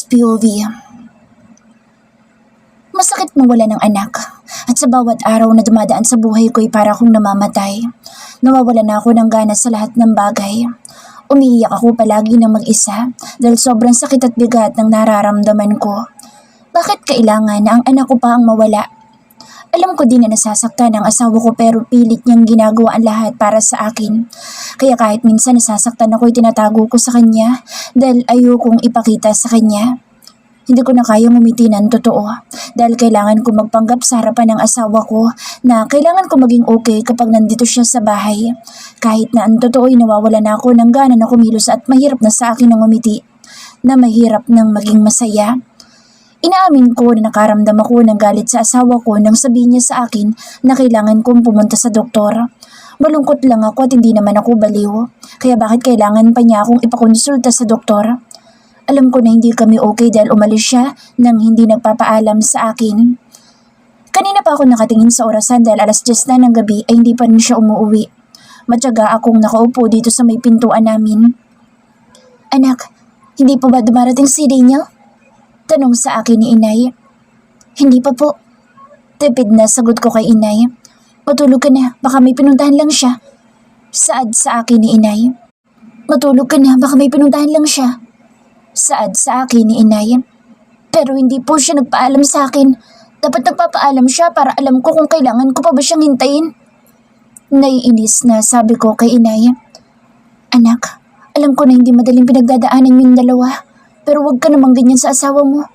POV. Masakit mawala ng anak at sa bawat araw na dumadaan sa buhay ko ay para akong namamatay. Nawawala na ako ng gana sa lahat ng bagay. Umiiyak ako palagi ng mag-isa dahil sobrang sakit at bigat ng nararamdaman ko. Bakit kailangan na ang anak ko pa ang mawala? Alam ko din na nasasaktan ang asawa ko pero pilit niyang ginagawa ang lahat para sa akin. Kaya kahit minsan nasasaktan ako ay tinatago ko sa kanya dahil ayokong ipakita sa kanya. Hindi ko na kayang umiti ng totoo dahil kailangan ko magpanggap sa harapan ng asawa ko na kailangan ko maging okay kapag nandito siya sa bahay. Kahit na ang totoo ay nawawala na ako ng gana na kumilos at mahirap na sa akin ang umiti, na mahirap nang maging masaya. Inaamin ko na nakaramdam ako ng galit sa asawa ko nang sabihin niya sa akin na kailangan kong pumunta sa doktor. Malungkot lang ako at hindi naman ako baliw, kaya bakit kailangan pa niya akong ipakonsulta sa doktor? Alam ko na hindi kami okay dahil umalis siya nang hindi nagpapaalam sa akin. Kanina pa ako nakatingin sa orasan dahil alas 10 na ng gabi ay hindi pa rin siya umuwi. Matyaga akong nakaupo dito sa may pintuan namin. Anak, hindi pa ba dumarating si Daniel? Tanong sa akin ni Inay. Hindi pa po. Tipid na sagot ko kay Inay. Matulog ka na, baka may pinuntahan lang siya. Saad sa akin ni Inay. Matulog ka na, baka may pinuntahan lang siya. Saad sa akin ni Inay. Pero hindi po siya nagpaalam sa akin. Dapat nagpapaalam siya para alam ko kung kailangan ko pa ba siyang hintayin. Naiinis na sabi ko kay Inay. Anak, alam ko na hindi madaling pinagdadaanan yung dalawa. Pero huwag ka namang ganyan sa asawa mo.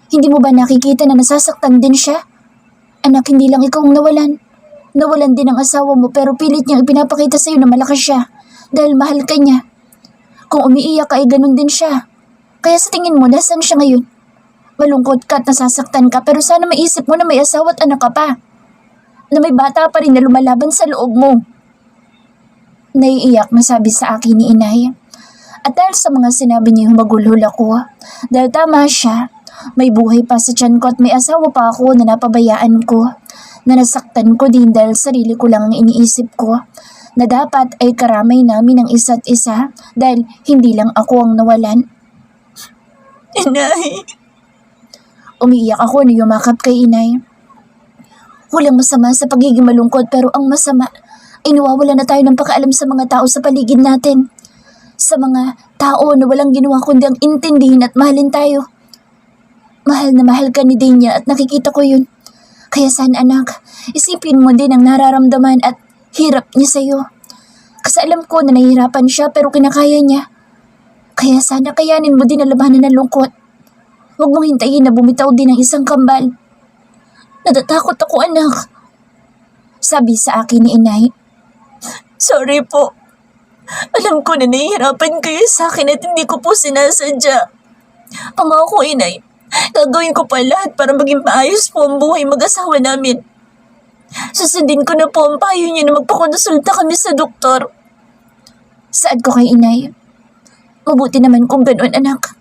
Hindi mo ba nakikita na nasasaktan din siya? Anak, hindi lang ikaw ang nawalan. Nawalan din ang asawa mo pero pilit niyang ipinapakita sa'yo na malakas siya. Dahil mahal ka niya. Kung umiiyak ka ay ganun din siya. Kaya sa tingin mo, nasaan siya ngayon? Malungkot ka at nasasaktan ka pero sana maisip mo na may asawa at anak ka pa. Na may bata pa rin na lumalaban sa loob mo. Naiiyak na sabi sa akin ni Inay. At dahil sa mga sinabi niya humagulhol ako, dahil tama siya, may buhay pa sa tiyan ko at may asawa pa ako na napabayaan ko, na nasaktan ko din dahil sarili ko lang ang iniisip ko, na dapat ay karamay namin ang isa't isa dahil hindi lang ako ang nawalan. Inay! Umiiyak ako na yumakap kay Inay. Walang masama sa pagiging malungkot pero ang masama ay nawawala na tayo ng pakaalam sa mga tao sa paligid natin. Sa mga tao na walang ginawa kundi ang intindihin at mahalin tayo. Mahal na mahal ka ni Dania at nakikita ko yun. Kaya sana anak, isipin mo din ang nararamdaman at hirap niya sa'yo. Kasi alam ko na nahihirapan siya pero kinakaya niya. Kaya sana kayanin mo din ang labanan ng lungkot. Huwag mong hintayin na bumitaw din ng isang kambal. Natatakot ako anak. Sabi sa akin ni Inay. Sorry po. Alam ko na nahihirapan kayo sa akin at hindi ko po sinasadya. Pangako Inay, gagawin ko pa lahat para maging maayos po ang buhay mag-asawa namin. Susundin ko na po ang payo niyo na magpakonsulta kami sa doktor. Saad ko kay Inay. Mabuti naman kung ganoon anak.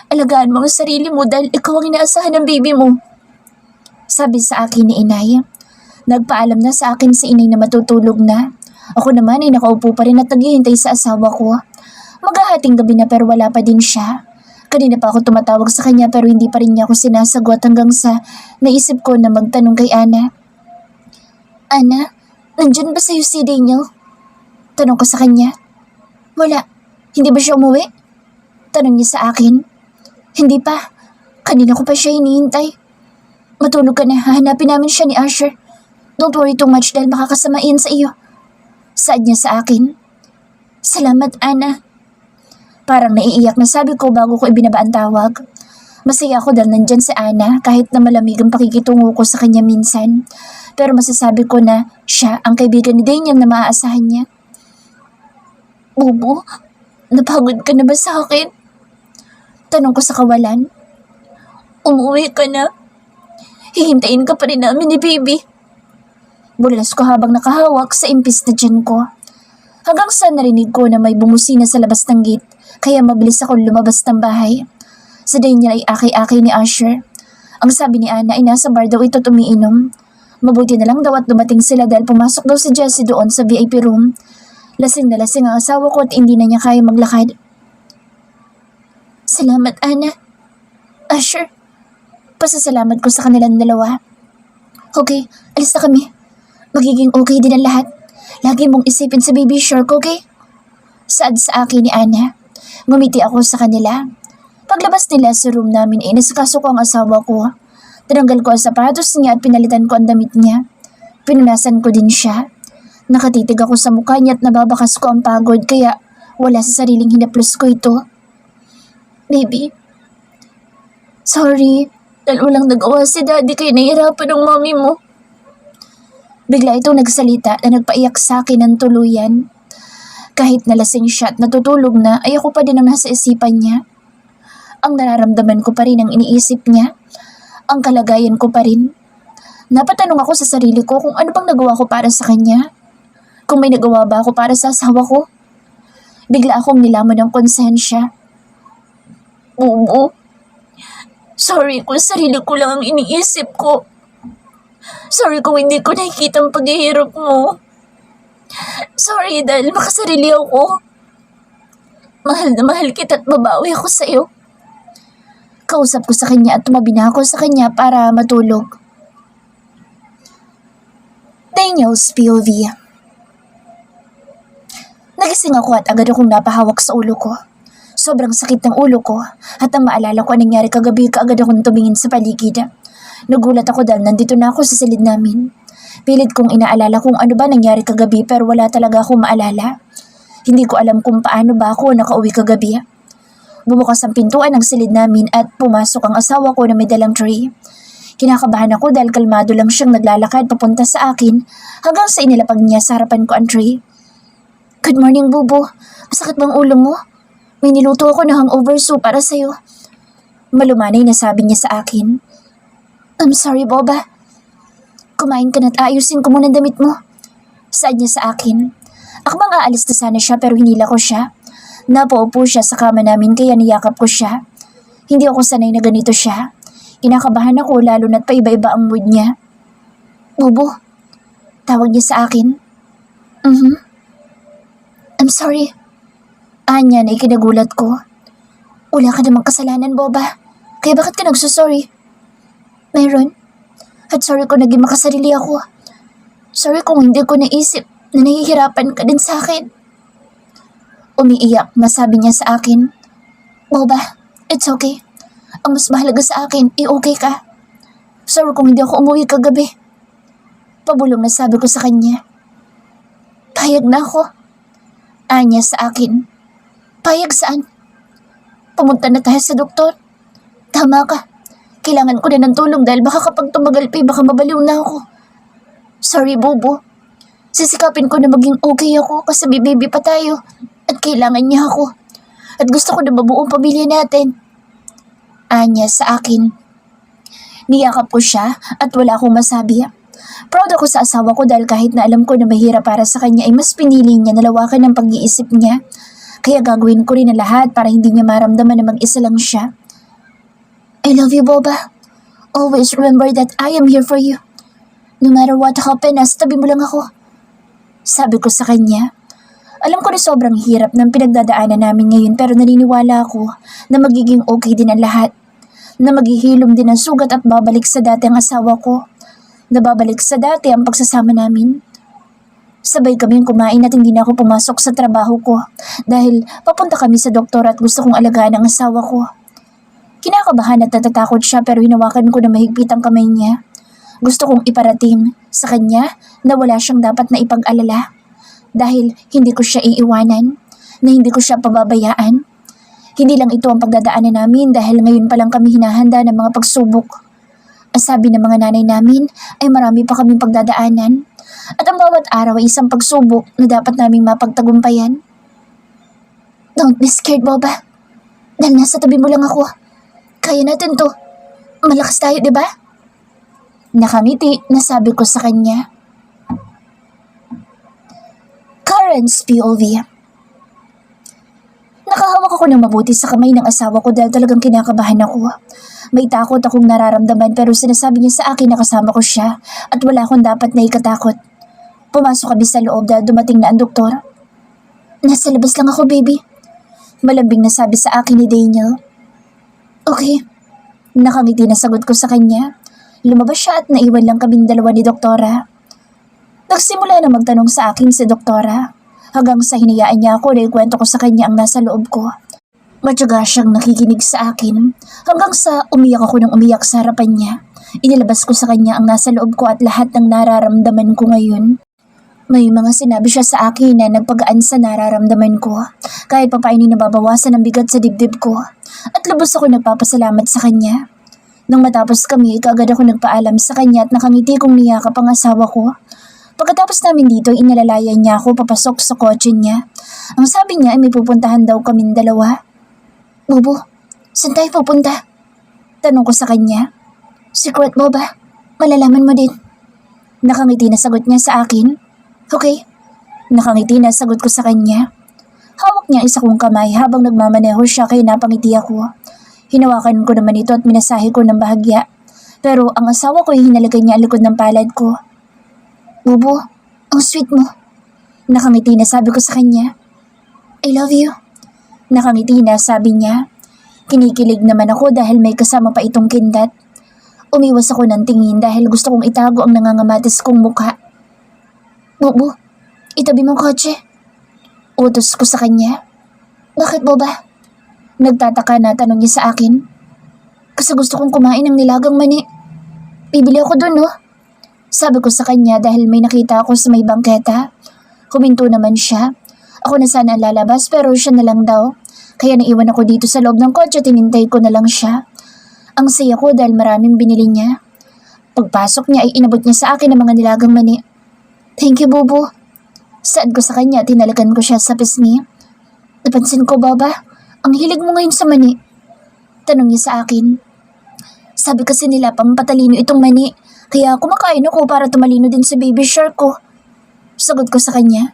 Alagaan mo ang sarili mo dahil ikaw ang inaasahan ng baby mo. Sabi sa akin ni Inay. Nagpaalam na sa akin si Inay na matutulog na. Ako naman ay nakaupo pa rin at naghihintay sa asawa ko. Maghahating gabi na pero wala pa din siya. Kanina pa ako tumatawag sa kanya pero hindi pa rin niya ako sinasagot hanggang sa naisip ko na magtanong kay Ana. Ana, nandyan ba sa'yo si Daniel? Tanong ko sa kanya. Wala. Hindi ba siya umuwi? Tanong niya sa akin. Hindi pa. Kanina ko pa siya hinihintay. Matulog ka na. Hahanapin namin siya ni Asher. Don't worry too much dahil makakasamain sa iyo. Saad niya sa akin. Salamat, Ana. Parang naiiyak na sabi ko bago ko ibinaba ang tawag. Masaya ako dahil nandyan si Ana kahit na malamig ang pakikitungo ko sa kanya minsan. Pero masasabi ko na siya ang kaibigan ni Daniel na maaasahan niya. Bubu, napagod ka na ba sa akin? Tanong ko sa kawalan. Umuwi ka na. Hihintayin ka pa rin namin ni baby. Bulas ko habang nakahawak sa impis na tiyan ko. Hanggang sa narinig ko na may bumusina sa labas ng gate, kaya mabilis akong lumabas ng bahay. Sa Daniel ay aki-aki ni Asher. Ang sabi ni Ana ay nasa bar daw ito umiinom. Mabuti na lang daw at dumating sila dahil pumasok daw si Jessie doon sa VIP room. Lasing na lasing ang asawa ko at hindi na niya kaya maglakad. Salamat, Ana. Sure. Pasasalamat ko sa kanilang dalawa. Okay, alis na kami. Magiging okay din ang lahat. Lagi mong isipin sa baby shark, okay? Saad sa akin ni Ana. Ngumiti ako sa kanila. Paglabas nila sa room namin nasikaso ko ang asawa ko. Tinanggal ko ang sapatos niya at pinalitan ko ang damit niya. Pinunasan ko din siya. Nakatitig ako sa mukha niya at nababakas ko ang pagod kaya wala sa sariling hinaplos ko ito. Baby, sorry. Dahil walang nagawa si daddy kaya nahihirapan ng mommy mo. Bigla itong nagsalita na nagpaiyak sa akin ng tuluyan. Kahit nalasing siya at natutulog na ay ako pa din ang nasa isipan niya. Ang nararamdaman ko pa rin ang iniisip niya. Ang kalagayan ko pa rin. Napatanong ako sa sarili ko kung ano bang nagawa ko para sa kanya. Kung may nagawa ba ako para sa asawa ko. Bigla akong nilamon ng konsensya. Bubu, sorry kung sarili ko lang ang iniisip ko. Sorry kung hindi ko nakikita ang paghihirap mo. Sorry dahil makasarili ako. Mahal na mahal kita at babawi ako sa'yo. Kausap ko sa kanya at tumabi na ako sa kanya para matulog. Daniel's POV. Nagising ako at agad akong napahawak sa ulo ko. Sobrang sakit ng ulo ko at ang maalala ko ang nangyari kagabi kaagad akong tumingin sa paligid. Nagulat ako dahil nandito na ako sa silid namin. Pilit kong inaalala kung ano ba nangyari kagabi pero wala talaga akong maalala. Hindi ko alam kung paano ba ako nakauwi kagabi. Bumukas ang pintuan ng silid namin at pumasok ang asawa ko na may dalang tray. Kinakabahan ako dahil kalmado lang siyang naglalakad papunta sa akin hanggang sa inilapag niya sa harapan ko ang tray. Good morning, Bubo. Masakit bang ulo mo? May niluto ako na hangover soup para sa'yo. Malumanay na sabi niya sa akin. I'm sorry, Boba. Kumain ka na't ayusin ko muna ang damit mo. Saad niya sa akin. Ako bang aalis na sana siya pero hinila ko siya. Napaupo siya sa kama namin kaya niyakap ko siya. Hindi ako sanay na ganito siya. Kinakabahan ako lalo na't paiba-iba ang mood niya. Bubo, tawag niya sa akin. I'm sorry. Anya na ikinagulat ko. Wala ka namang kasalanan, Boba. Kaya bakit ka nagsusorry? Meron. At sorry kung naging makasarili ako. Sorry kung hindi ko naisip na nahihirapan ka din sa akin. Umiiyak na sabi niya sa akin. Boba, it's okay. Ang mas mahalaga sa akin, okay ka. Sorry kung hindi ako umuwi kagabi. Pabulong na sabi ko sa kanya. Payag na ako. Anya sa akin. Payag saan? Pumunta na tayo sa doktor. Tama ka. Kailangan ko na ng tulong dahil baka kapag tumagal pa baka mabaliw na ako. Sorry, Bobo. Sisikapin ko na maging okay ako kasi may baby pa tayo at kailangan niya ako. At gusto ko na mabuong pamilya natin. Anya sa akin. Niyakap ko siya at wala akong masabi. Proud ako sa asawa ko dahil kahit na alam ko na mahirap para sa kanya ay mas pinili niya na lawakan ang pag-iisip niya. Kaya gagawin ko rin ang lahat para hindi niya maramdaman na mag-isa lang siya. I love you, Boba. Always remember that I am here for you. No matter what happen, nasa tabi mo lang ako. Sabi ko sa kanya. Alam ko na sobrang hirap ng pinagdadaanan namin ngayon pero naniniwala ako na magiging okay din ang lahat. Na maghihilom din ang sugat at babalik sa dati ang asawa ko. Na babalik sa dati ang pagsasama namin. Sabay kaming kumain at hindi na ako pumasok sa trabaho ko dahil papunta kami sa doktor at gusto kong alagaan ang asawa ko. Kinakabahan at natatakot siya pero hinawakan ko na mahigpit ang kamay niya. Gusto kong iparating sa kanya na wala siyang dapat na ipag-alala dahil hindi ko siya iiwanan, na hindi ko siya pababayaan. Hindi lang ito ang pagdadaanan namin dahil ngayon pa lang kami hinahanda ng mga pagsubok. Ang sabi ng mga nanay namin ay marami pa kaming pagdadaanan. At ang bawat araw ay isang pagsubok na dapat naming mapagtagumpayan. Don't be scared, Boba. Dahil nasa tabi mo lang ako. Kaya natin to. Malakas tayo, di ba? Nakangiti na sabi ko sa kanya. Karen's POV. Nakahawak ako ng mabuti sa kamay ng asawa ko dahil talagang kinakabahan ako. May takot akong nararamdaman pero sinasabi niya sa akin na kasama ko siya at wala akong dapat na ikatakot. Pumasok kami sa loob dahil dumating na ang doktor. Nasa labas lang ako, baby. Malambing na sabi sa akin ni Daniel. Okay. Nakangiti na sagot ko sa kanya. Lumabas siya at naiwan lang kaming dalawa ni Doktora. Nagsimula na magtanong sa akin si Doktora. Hanggang sa hinayaan niya ako na ikwento ko sa kanya ang nasa loob ko. Matyaga siyang nakikinig sa akin hanggang sa umiyak ako ng umiyak sa harapan niya. Inilabas ko sa kanya ang nasa loob ko at lahat ng nararamdaman ko ngayon. May mga sinabi siya sa akin na nagpagaan sa nararamdaman ko. Kahit papaini nababawasan ang bigat sa dibdib ko. At lubos ako nagpapasalamat sa kanya. Nang matapos kami, kaagad ako nagpaalam sa kanya at nakangiti kong niyakap ang asawa ko. Pagkatapos namin dito, inalalayan niya ako papasok sa kotse niya. Ang sabi niya ay may pupuntahan daw kaming dalawa. Bubu, saan tayo pupunta? Tanong ko sa kanya. Secret mo ba? Malalaman mo din. Nakangiti na sagot niya sa akin. Okay. Nakangiti na sagot ko sa kanya. Hawak niya isa kong kamay habang nagmamaneho siya kaya napangiti ako. Hinawakan ko naman ito at minasahe ko ng bahagya. Pero ang asawa ko ay hinalagay niya ang likod ng palad ko. Bubu, ang sweet mo. Nakangiti na sabi ko sa kanya. I love you. Nakangiti na sabi niya. Kinikilig naman ako dahil may kasama pa itong kindat. Umiwas ako ng tingin dahil gusto kong itago ang nangangamatis kong mukha. Bubu, itabi mong kotse. Utos ko sa kanya. Bakit ba? Nagtataka na tanong niya sa akin. Kasi gusto kong kumain ng nilagang mani. Bibili ako dun, no? Sabi ko sa kanya dahil may nakita ako sa may bangketa. Huminto naman siya. Ako na sana ang lalabas pero siya na lang daw. Kaya naiwan ako dito sa loob ng kotse at tinintay ko na lang siya. Ang saya ko dahil maraming binili niya. Pagpasok niya ay inabot niya sa akin ang mga nilagang mani. Thank you, Bubu. Saad ko sa kanya at tinalagan ko siya sa pisngi. Napansin ko, Baba, ang hilig mo ngayon sa mani. Tanong niya sa akin. Sabi kasi nila pampatalino itong mani. Kaya kumakain ako para tumalino din sa baby shark ko. Sagot ko sa kanya.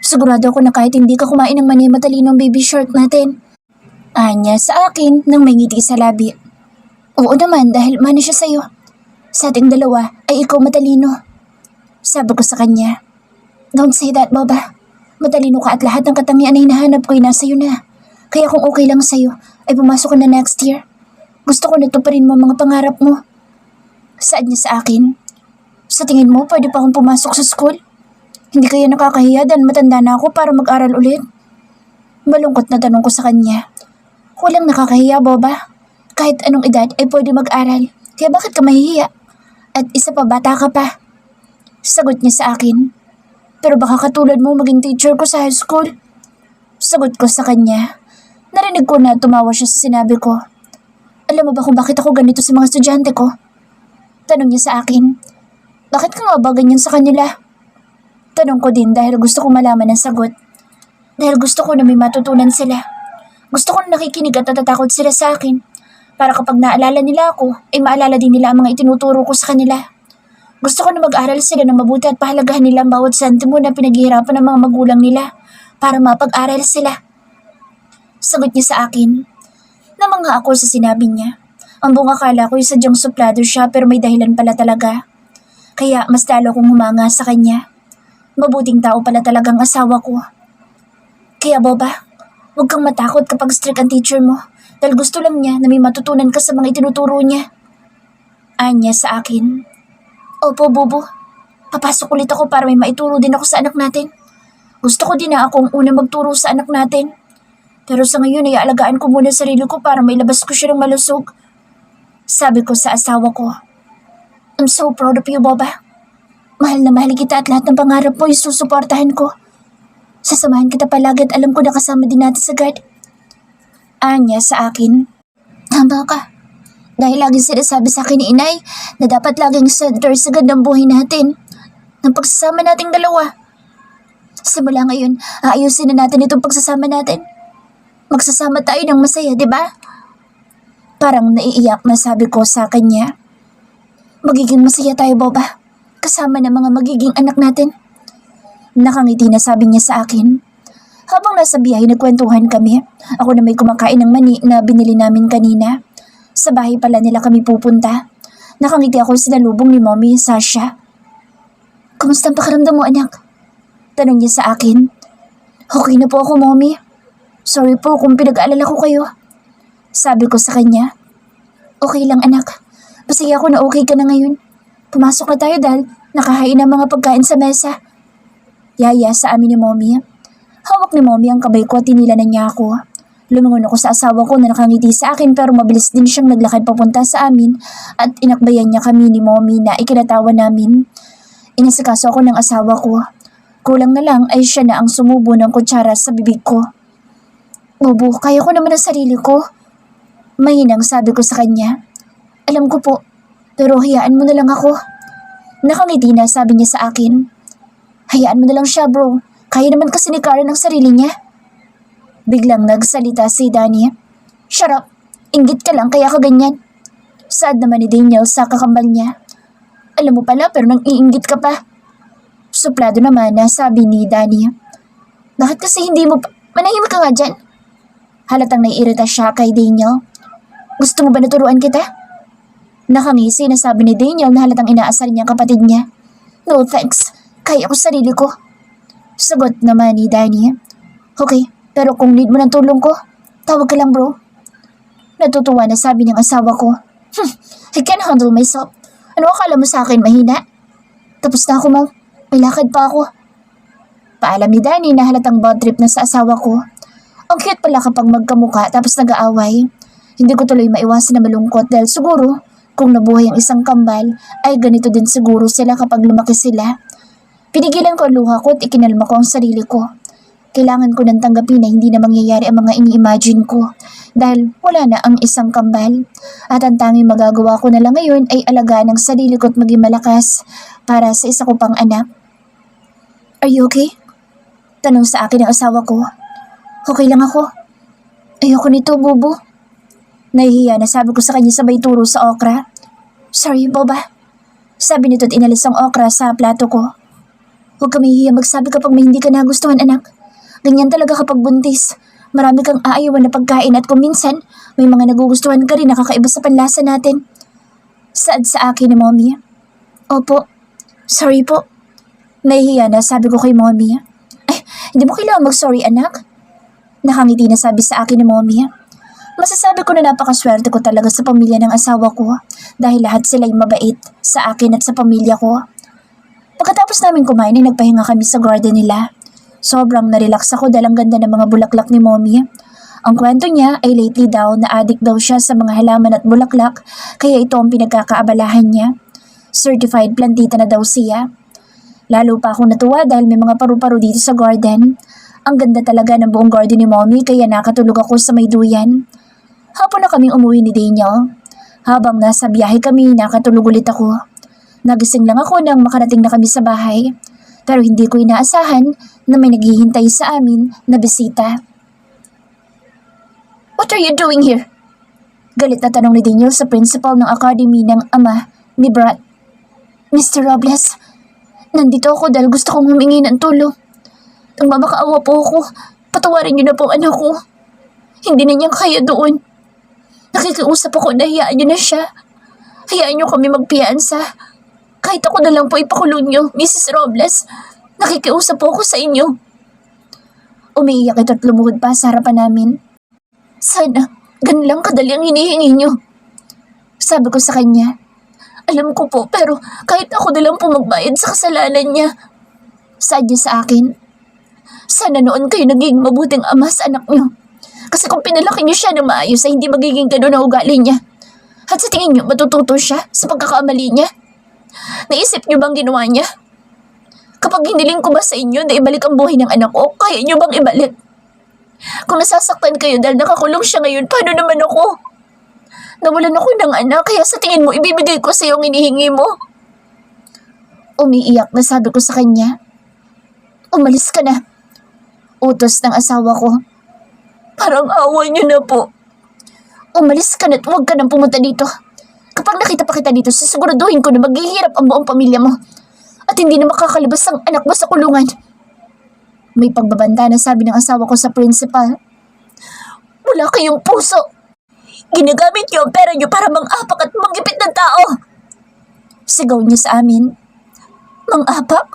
Sigurado ako na kahit hindi ka kumain ng mani matalino ang baby shark natin. Anya sa akin nang may ngiti sa labi. Oo naman dahil mani siya sa'yo. Sa ating dalawa ay ikaw matalino. Sabi ko sa kanya. Don't say that, Baba. Matalino ka at lahat ng katangian na hinahanap ko ay nasa iyo na. Kaya kung okay lang sa'yo ay pumasok ka na next year. Gusto ko na tuparin mo ang mga pangarap mo. Saad niya sa akin. Sa tingin mo, pwede pa akong pumasok sa school? Hindi kaya nakakahiya dahil matanda na ako para mag-aral ulit? Malungkot na tanong ko sa kanya. Walang nakakahiya, Boba. Kahit anong edad ay pwede mag-aral. Kaya bakit ka mahihiya? At isa pa, bata ka pa. Sagot niya sa akin. Pero baka katulad mo maging teacher ko sa high school. Sagot ko sa kanya. Narinig ko na tumawa siya sa sinabi ko. Alam mo ba kung bakit ako ganito sa mga estudyante ko? Tanong niya sa akin, bakit ka nga ba ganyan sa kanila? Tanong ko din dahil gusto kong malaman ang sagot. Dahil gusto ko na may matutunan sila. Gusto ko na nakikinig at natatakot sila sa akin. Para kapag naalala nila ako, ay maalala din nila ang mga itinuturo ko sa kanila. Gusto ko na mag-aral sila ng mabuti at pahalagahan nila ang bawat sentimo na pinaghihirapan ng mga magulang nila para mapag-aral sila. Sagot niya sa akin. Namangha ako sa sinabi niya. Ang buong akala ko ay sadyang suplado siya pero may dahilan pala talaga. Kaya mas lalo kong humanga sa kanya. Mabuting tao pala talagang asawa ko. Kaya Boba, huwag kang matakot kapag strict ang teacher mo dahil gusto lang niya na may matutunan ka sa mga itinuturo niya. Anya sa akin. Opo, Bubu. Papasok ulit ako para may maituro din ako sa anak natin. Gusto ko din na akong una magturo sa anak natin. Pero sa ngayon ay aalagaan ko muna sarili ko para mailabas ko siya ng malusog. Sabi ko sa asawa ko. I'm so proud of you, Boba. Mahal na mahal kita at lahat ng pangarap mo ay susuportahan ko. Sasamahan kita palagi at alam ko na kasama din natin sa God. Anya sa akin. Tama ka. Dahil lagi sinasabi sa akin ni Inay na dapat laging center sa gandang buhay natin. Ng pagsasama nating dalawa. Simula ngayon, aayusin na natin itong pagsasama natin. Magsasama tayo ng masaya, di ba? Parang naiiyak na sabi ko sa kanya. Magiging masaya tayo, Boba. Kasama ng mga magiging anak natin. Nakangiti na sabi niya sa akin. Habang nasa biyahe nagkwentuhan kami, ako na may kumakain ng mani na binili namin kanina. Sa bahay pala nila kami pupunta. Nakangiti ako sa sinalubong ni Mommy, Sasha. Kumusta ang pakiramdam mo, anak? Tanong niya sa akin. Okay na po ako, Mommy. Sorry po kung pinag-aalala ko kayo. Sabi ko sa kanya. Okay lang anak. Masaya ako na okay ka na ngayon. Pumasok na tayo dahil nakahain ang mga pagkain sa mesa. Yaya sa amin ni Mommy. Hawak ni Mommy ang kamay ko at tinilanan niya ako. Lumingon ako sa asawa ko na nakangiti sa akin pero mabilis din siyang naglakad papunta sa amin at inakbayan niya kami ni Mommy na ikinatawa namin. Inasikaso ako ng asawa ko. Kulang na lang ay siya na ang sumubo ng kutsara sa bibig ko. Bobo, kaya ko naman ang sarili ko. Mahinang sabi ko sa kanya. Alam ko po, pero hayaan mo na lang ako. Nakangiti na sabi niya sa akin. Hayaan mo na lang siya bro, kaya naman kasi ni Karen ang sarili niya. Biglang nagsalita si Danny. Shut up, inggit ka lang kaya ka ganyan. Saad naman ni Daniel sa kakambal niya. Alam mo pala pero nang iinggit ka pa. Suplado naman na sabi ni Danny. Bakit kasi hindi mo manahimik ka nga dyan? Halatang naiirita siya kay Daniel. Gusto mo ba naturuan kita? Nakangisi na sabi ni Daniel na halatang inaasar niya ang kapatid niya. No thanks, kaya ko sarili ko. Sagot naman ni Danny. Okay, pero kung need mo ng tulong ko, tawag ka lang bro. Natutuwa na sabi ng asawa ko. I can handle myself. Ano akala mo sa akin, mahina? Tapos na ako, Mom. May lakad pa ako. Paalam ni Danny na halatang bad trip na sa asawa ko. Ang cute pala kapag magkamuka tapos nag-aaway. Hindi ko tuloy maiwasan na malungkot dahil siguro kung nabuhay ang isang kambal ay ganito din siguro sila kapag lumaki sila. Pinigilan ko ang luha ko at ikinalma ko ang sarili ko. Kailangan ko nang tanggapin na hindi na mangyayari ang mga ini-imagine ko dahil wala na ang isang kambal. At ang tanging magagawa ko na lang ngayon ay alagaan ang sarili ko at maging malakas para sa isa ko pang anak. Are you okay? Tanong sa akin ng asawa ko. Okay lang ako. Ayoko nito, Bubo. Nahihiya na sabi ko sa kanya sabay turo sa okra. Sorry, Boba. Sabi nito at inalis ang okra sa plato ko. Huwag ka mahihiya magsabi kapag may hindi ka nagustuhan, anak. Ganyan talaga kapag buntis. Marami kang aayawan na pagkain at kung minsan, may mga nagugustuhan ka rin na kakaiba sa panlasa natin. Saad sa akin ni Mommy. Opo. Sorry po. Nahihiya na sabi ko kay Mommy. Ay, hindi mo kailangan mag-sorry, anak. Nakangiti na sabi sa akin ni Mommy. Masasabi ko na napakaswerte ko talaga sa pamilya ng asawa ko dahil lahat sila'y mabait sa akin at sa pamilya ko. Pagkatapos namin kumain ay nagpahinga kami sa garden nila. Sobrang narelax ako dahil ang ganda ng mga bulaklak ni Mommy. Ang kwento niya ay lately daw na addict daw siya sa mga halaman at bulaklak kaya ito ang pinagkakaabalahan niya. Certified plantita na daw siya. Lalo pa akong natuwa dahil may mga paru-paro dito sa garden. Ang ganda talaga ng buong garden ni Mommy kaya nakatulog ako sa may duyan. Hapon na kaming umuwi ni Daniel. Habang nasa biyahe kami, nakatulog ulit ako. Nagising lang ako nang makarating na kami sa bahay. Pero hindi ko inaasahan na may naghihintay sa amin na bisita. What are you doing here? Galit na tanong ni Daniel sa principal ng academy ng ama ni Brad. Mr. Robles, nandito ako dahil gusto kong humingi ng tulong. Ang mamakaawa po ako, patawarin niyo na po ang anak ko. Hindi na niyang kaya doon. Nakikiusap ako na hayaan niyo na siya. Hayaan niyo kami magpiyansa. Kahit ako na lang po ipakulong niyo, Mrs. Robles. Nakikiusap po ako sa inyo. Umiiyak ito at lumuhod pa sa harapan namin. Sana, ganun lang kadali ang hinihingi niyo. Sabi ko sa kanya. Alam ko po, pero kahit ako na lang po magbayad sa kasalanan niya. Saad niya sa akin. Sana noon kayo naging mabuting ama sa anak niyo. Kasi kung pinalaki niyo siya ng maayos ay hindi magiging gano'n ang ugali niya. At sa tingin niyo matututo siya sa pagkakamali niya? Naisip niyo bang ginawa niya? Kapag hiniling ko ba sa inyo na ibalik ang buhay ng anak ko, kaya niyo bang ibalik? Kung nasasaktan kayo dahil nakakulong siya ngayon, paano naman ako? Nawalan ako ng anak, kaya sa tingin mo ibibigay ko sa iyo ang hinihingi mo? Umiiyak na sabi ko sa kanya. Umalis ka na. Utos ng asawa ko. Parang awa niyo na po. Umalis ka na at huwag ka nang pumunta dito. Kapag nakita pa kita dito, sisiguraduhin ko na maghihirap ang buong pamilya mo. At hindi na makakalabas ang anak mo sa kulungan. May pagbabanta na sabi ng asawa ko sa principal. Wala kayong puso. Ginagamit niyo ang pera niyo para mang-apak at manggipit ng tao. Sigaw niya sa amin. Mang-apak?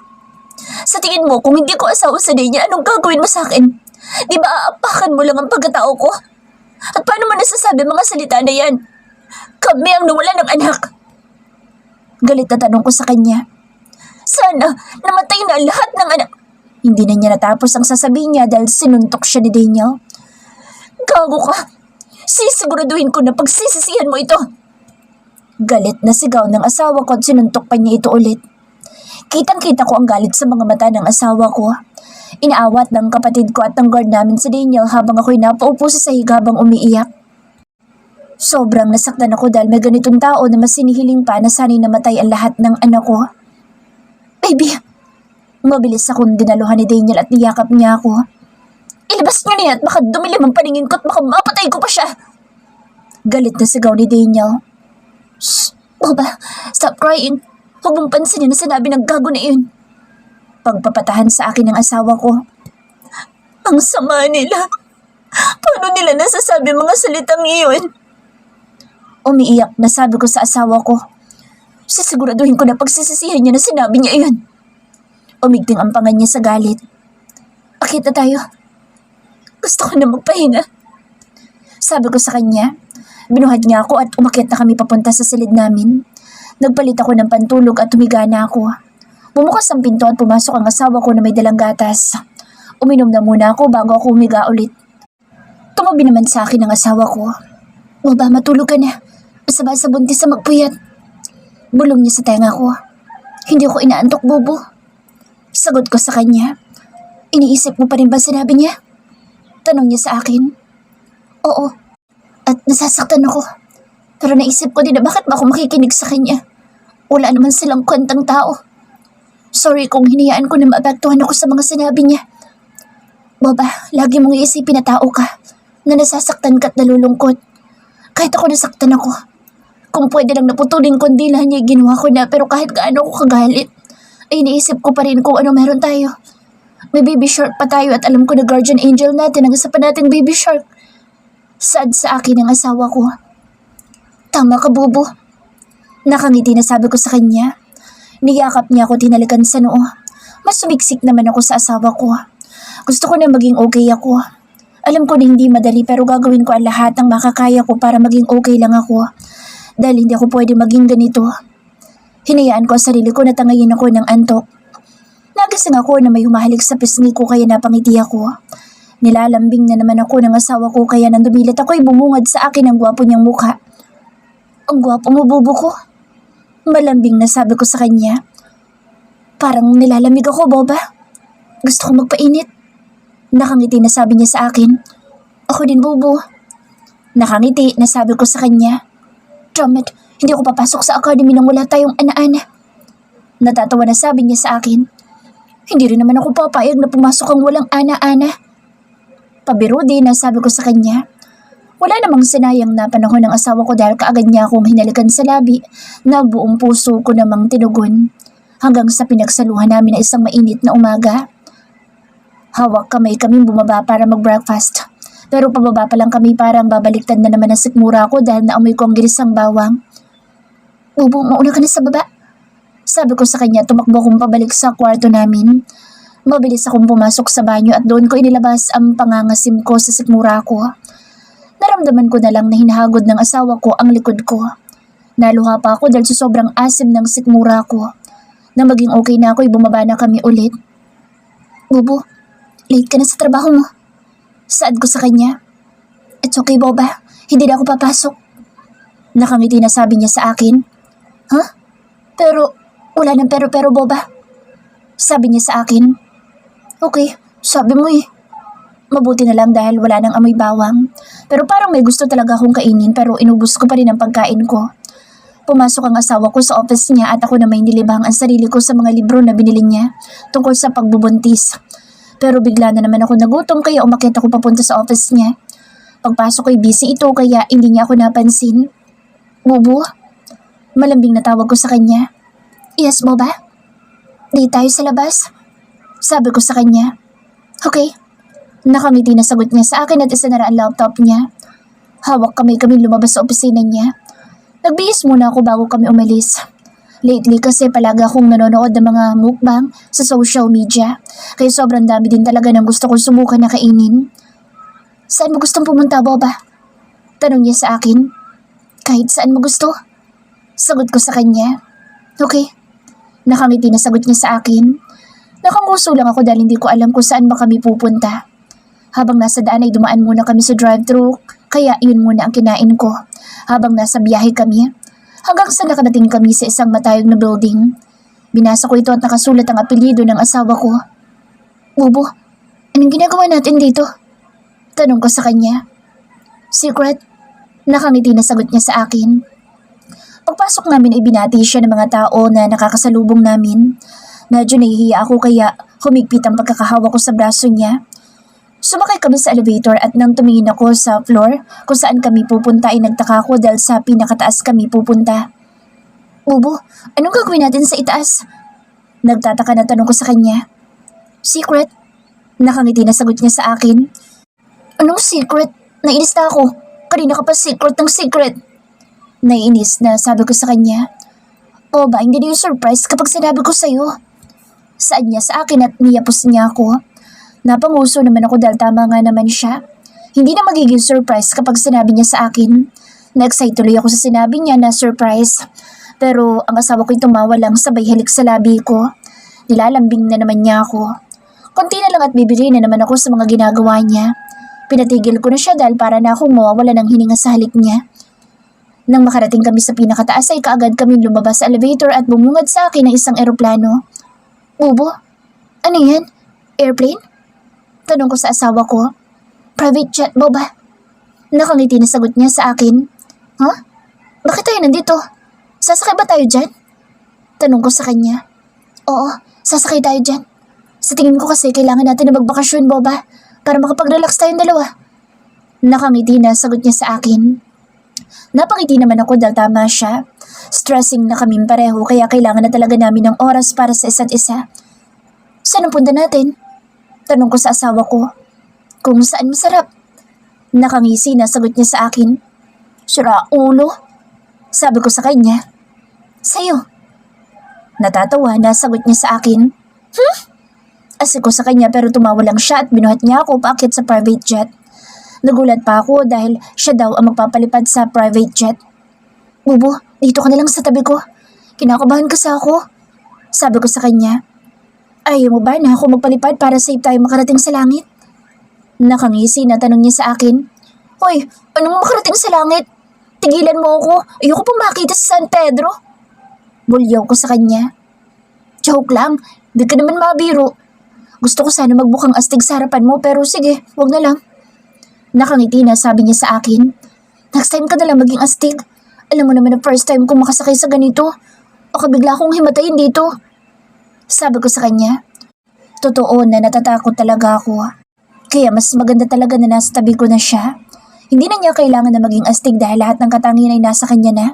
Sa tingin mo, kung hindi ko asawa sa niya, anong gagawin mo sa akin? Di ba aapakan mo lang ang pagkatao ko? At paano mo nasasabi mga salita na yan? Kami ang nawala ng anak. Galit na tanong ko sa kanya. Sana namatay na lahat ng anak. Hindi na niya natapos ang sasabihin niya dahil sinuntok siya ni Daniel. Gago ka! Sisiguraduhin ko na pagsisisihan mo ito. Galit na sigaw ng asawa ko at sinuntok pa niya ito ulit. Kitang-kita ko ang galit sa mga mata ng asawa ko. Inaawat ng kapatid ko at ng guard namin si Daniel habang ako'y napaupo sa sahig habang umiiyak. Sobrang nasaktan ako dahil may ganitong tao na mas sinihiling pa na sana'y namatay ang lahat ng anak ko. Baby! Mabilis akong dinaluhan ni Daniel at niyakap niya ako. Ilabas niyo na yan at baka dumilim ang paningin ko at baka mapatay ko pa siya. Galit na sigaw ni Daniel. Shh! Boba, stop crying. Huwag mong pansinin na sinabi ng gago na iyon. Pagpapatahan sa akin ng asawa ko. Ang sama nila. Paano nila nasasabi mga salitang iyon? Umiiyak na sabi ko sa asawa ko. Sisiguraduhin ko na pagsisisihan niya na sinabi niya iyon. Umigting ang panga niya sa galit. Akit na tayo. Gusto ko na magpahinga. Sabi ko sa kanya. Binuhat niya ako at umakyat na kami papunta sa silid namin. Nagpalit ako ng pantulog at tumiga na ako. Bumukas ang pinto at pumasok ang asawa ko na may dalang gatas. Uminom na muna ako bago ako humiga ulit. Tumabi naman sa akin ang asawa ko. Baba, matulog ka na. Masama sa buntis sa magpuyat. Bulong niya sa tenga ko. Hindi ako inaantok, Bobo. Sagot ko sa kanya. Iniisip mo pa rin ba sinabi niya? Tanong niya sa akin. Oo. At nasasaktan ako. Pero naisip ko din na bakit ba ako makikinig sa kanya? Wala naman silang kwentang tao. Sorry kung hinayaan ko na maapektuhan ako sa mga sinabi niya. Boba, lagi mong iisipin na tao ka. Na nasasaktan ka at nalulungkot. Kahit ako nasaktan ako. Kung pwede lang naputulin ko ang dila niya, ginawa ko na. Pero kahit gaano ako kagalit, ay iniisip ko pa rin kung ano meron tayo. May baby shark pa tayo at alam ko na guardian angel natin ang isa pa nating baby shark. Sad sa akin ang asawa ko. Tama ka, Bobo. Nakangiti na sabi ko sa kanya. Niyakap niya ako tinalikan sa noo. Mas sumiksik naman ako sa asawa ko. Gusto ko na maging okay ako. Alam ko na hindi madali pero gagawin ko ang lahat ng makakaya ko para maging okay lang ako. Dahil hindi ako pwede maging ganito. Hinayaan ko ang sarili ko na tangayin ako ng antok. Nagising ako na may humahalik sa pisngi ko kaya napangiti ako. Nilalambing na naman ako ng asawa ko kaya nang dumilit ako'y bumungad sa akin ang gwapo niyang mukha. Ang gwapo mo, Bobo ko. Malambing na sabi ko sa kanya. Parang nilalamig ako, Boba. Gusto ko magpainit. Nakangiti na sabi niya sa akin. Ako din, Bobo. Nakangiti na sabi ko sa kanya. Dammit, hindi ako papasok sa academy nang wala tayong ana-ana. Natatawa na sabi niya sa akin. Hindi rin naman ako papayag na pumasok ang walang ana-ana. Pabiro din na sabi ko sa kanya. Wala namang sinayang na panahon ng asawa ko dahil kaagad niya akong hinalikan sa labi na buong puso ko namang tinugon. Hanggang sa pinagsaluhan namin na isang mainit na umaga. Hawak kamay kaming bumaba para mag-breakfast. Pero pababa pa lang kami parang babaliktad na naman ang sikmura ko dahil naamoy ko ang ginisang bawang. Bobo, mauna ka na sa baba. Sabi ko sa kanya tumakbo akong pabalik sa kwarto namin. Mabilis akong pumasok sa banyo at doon ko inilabas ang pangangasim ko sa sikmura ko. Naramdaman ko na lang na hinahagod ng asawa ko ang likod ko. Naluha pa ako dahil sa sobrang asim ng sikmura ko. Nang maging okay na ako'y bumaba na kami ulit. Bobo, late ka na sa trabaho mo. Saad ko sa kanya. It's okay, Boba. Hindi na ako papasok. Nakangiti na sabi niya sa akin. Huh? Pero, wala nang pero, Boba. Sabi niya sa akin. Okay, sabi mo eh. Mabuti na lang dahil wala nang amoy bawang. Pero parang may gusto talaga akong kainin pero inubos ko pa rin ang pagkain ko. Pumasok ang asawa ko sa office niya at ako na may nilibang ang sarili ko sa mga libro na binili niya tungkol sa pagbubuntis. Pero bigla na naman ako nagutom kaya umakyat ako papunta sa office niya. Pagpasok ko'y busy ito kaya hindi niya ako napansin. Bubu? Malambing na tawag ko sa kanya. Yes, Boba? Di tayo sa labas? Sabi ko sa kanya. Okay. Nakangiti na sagot niya sa akin at isinara ang laptop niya. Hawak kami lumabas sa opisina niya. Nagbihis muna ako bago kami umalis. Lately kasi palagi akong nanonood ng mga mukbang sa social media. Kaya sobrang dami din talaga ng gusto kong subukan na kainin. Saan mo gustong pumunta, Boba? Tanong niya sa akin. Kahit saan mo gusto. Sagot ko sa kanya. Okay. Nakangiti na sagot niya sa akin. Nakanguso lang ako dahil hindi ko alam kung saan ba kami pupunta. Habang nasa daan ay dumaan muna kami sa drive-thru, kaya yun muna ang kinain ko. Habang nasa biyahe kami, hanggang sa nakadating kami sa isang matayog na building. Binasa ko ito at nakasulat ang apelyido ng asawa ko. Bubo, anong ginagawa natin dito? Tanong ko sa kanya. Secret? Nakangiti na sagot niya sa akin. Pagpasok namin ay binati siya ng mga tao na nakakasalubong namin. Medyo nahihiya ako kaya humigpit ang pagkakahawa ko sa braso niya. Sumakay kami sa elevator at nang tumingin ako sa floor kung saan kami pupunta ay nagtaka ako dahil sa pinakataas kami pupunta. Bubo, anong gagawin natin sa itaas? Nagtataka na tanong ko sa kanya. Secret? Nakangiti na sagot niya sa akin. Anong secret? Nainis na ako. Kanina ka pa secret ng secret. Naiinis na sabi ko sa kanya. O ba, hindi na yung surprise kapag sinabi ko sa'yo? Saan niya sa akin at niyapos niya ako. Napanguso naman ako dahil tama nga naman siya. Hindi na magiging surprise kapag sinabi niya sa akin. Na-excite tuloy ako sa sinabi niya na surprise. Pero ang asawa ko'y tumawa lang sabay halik sa labi ko. Nilalambing na naman niya ako. Konti na lang at bibili na naman ako sa mga ginagawa niya. Pinatigil ko na siya dahil para na akong mawawala ng hininga sa halik niya. Nang makarating kami sa pinakataas ay kaagad kami lumabas sa elevator at bumungad sa akin ng isang eroplano. Ubo? Ano yan? Airplane? Tanong ko sa asawa ko. Private jet mo ba? Nakangiti na sagot niya sa akin. Huh? Bakit tayo nandito? Sasakay ba tayo dyan? Tanong ko sa kanya. Oo, sasakay tayo dyan. Sa tingin ko kasi kailangan natin na magbakasyon, Boba, para makapag-relax tayong dalawa. Nakangiti na sagot niya sa akin. Napangiti naman ako dahil tama siya. Stressing na kaming pareho kaya kailangan na talaga namin ng oras para sa isa't isa. Saan ang punta natin? Tanong ko sa asawa ko. Kung saan masarap. Nakangisi na sagot niya sa akin. Sira ulo. Sabi ko sa kanya. Sa'yo. Natatawa na sagot niya sa akin. Asik ko sa kanya pero tumawa lang siya at binuhat niya ako paakyat sa private jet. Nagulat pa ako dahil siya daw ang magpapalipad sa private jet. Bubo, dito ka na lang sa tabi ko. Kinakabahan kasi ako. Sabi ko sa kanya. Ayaw mo ba na ako magpalipad para safe tayo makarating sa langit? Nakangisi na tanong niya sa akin. Hoy, anong makarating sa langit? Tigilan mo ako. Ayoko pang makita sa San Pedro. Bulyaw ko sa kanya. Joke lang. Di ka naman mabiro. Gusto ko sana magbukang astig sa harapan mo pero sige, wag na lang. Nakangiti na sabi niya sa akin. Next time ka na lang maging astig. Alam mo naman na first time kong makasakay sa ganito. Baka bigla akong himatayin dito. Sabi ko sa kanya. Totoo na natatakot talaga ako. Kaya mas maganda talaga na nasa tabi ko na siya. Hindi na niya kailangan na maging astig dahil lahat ng katangian ay nasa kanya na.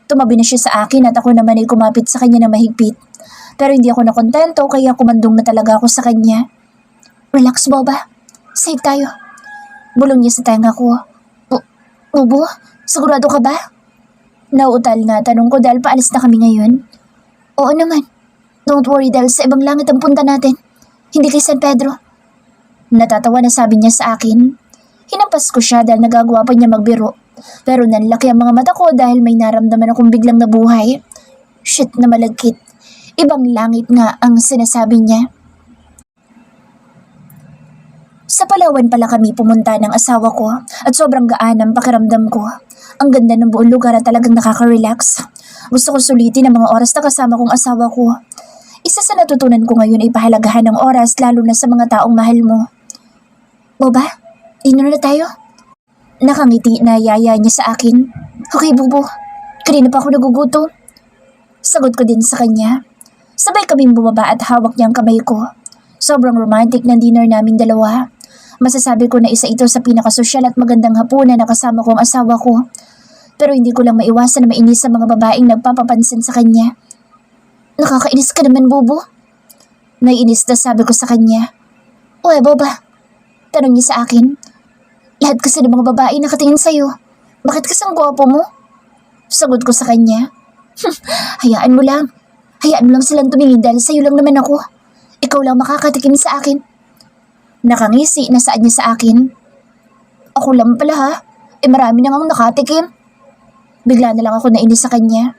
Tumabi na siya sa akin at ako naman ay kumapit sa kanya na mahigpit. Pero hindi ako nakontento kaya kumandong na talaga ako sa kanya. Relax, Boba. Safe tayo. Bulong niya sa tenga ko. Bubo, sigurado ka ba? Nauutal na tanong ko dahil paalis na kami ngayon. Oo naman. Don't worry dahil sa ibang langit ang punta natin. Hindi kay San Pedro. Natatawa na sabi niya sa akin. Hinampas ko siya dahil nagagawa pa niya magbiro. Pero nanlaki ang mga mata ko dahil may naramdaman akong biglang nabuhay. Shit na malagkit. Ibang langit nga ang sinasabi niya. Sa Palawan pala kami pumunta ng asawa ko at sobrang gaan ang pakiramdam ko. Ang ganda ng buong lugar at talagang nakaka-relax. Gusto ko sulitin ang mga oras na kasama kong asawa ko. Isa sa natutunan ko ngayon ay pahalagahan ng oras lalo na sa mga taong mahal mo. Boba, dinner na tayo? Nakangiti na yaya niya sa akin. Okay, Bubo. Kanina pa ako nagugutom. Sagot ko din sa kanya. Sabay kaming bumaba at hawak niya ang kamay ko. Sobrang romantic ng dinner naming dalawa. Masasabi ko na isa ito sa pinakasosyal at magandang hapunan na kasama ko ang asawa ko. Pero hindi ko lang maiwasan na mainis sa mga babaeng nagpapapansin sa kanya. Nakakainis ka naman, Bubo. Naiinis na sabi ko sa kanya. Uy, Boba. Tanong niya sa akin. Lahat kasi ng mga babae nakatingin sa'yo. Bakit kasang gwapo mo? Sagot ko sa kanya. Hayaan mo lang. Hayaan mo lang silang tumingin dahil sa'yo lang naman ako. Ikaw lang makakatikim sa akin. Nakangisi na saan niya sa akin. Ako lang pala ha. Marami namang nakatikim. Bigla na lang ako nainis sa kanya.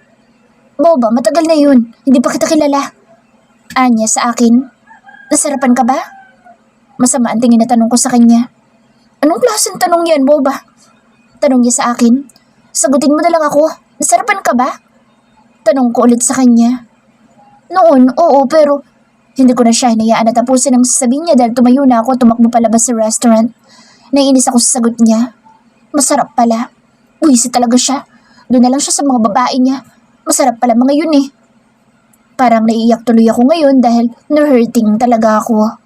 Boba, matagal na yun. Hindi pa kita kilala. Anya sa akin. Nasarapan ka ba? Masama ang tingin na tanong ko sa kanya. Anong klaseng tanong yan, Boba? Tanong niya sa akin. Sagutin mo na lang ako. Nasarapan ka ba? Tanong ko ulit sa kanya. Noon, oo, pero hindi ko na siya hinayaan na tapusin ang sasabihin niya dahil tumayo na ako at tumakbo palabas sa restaurant. Naiinis ako sa sagot niya. Masarap pala. Buwisit talaga siya. Doon na lang siya sa mga babae niya. Masarap pala mga yun eh. Parang naiiyak tuloy ako ngayon dahil na-hurting talaga ako.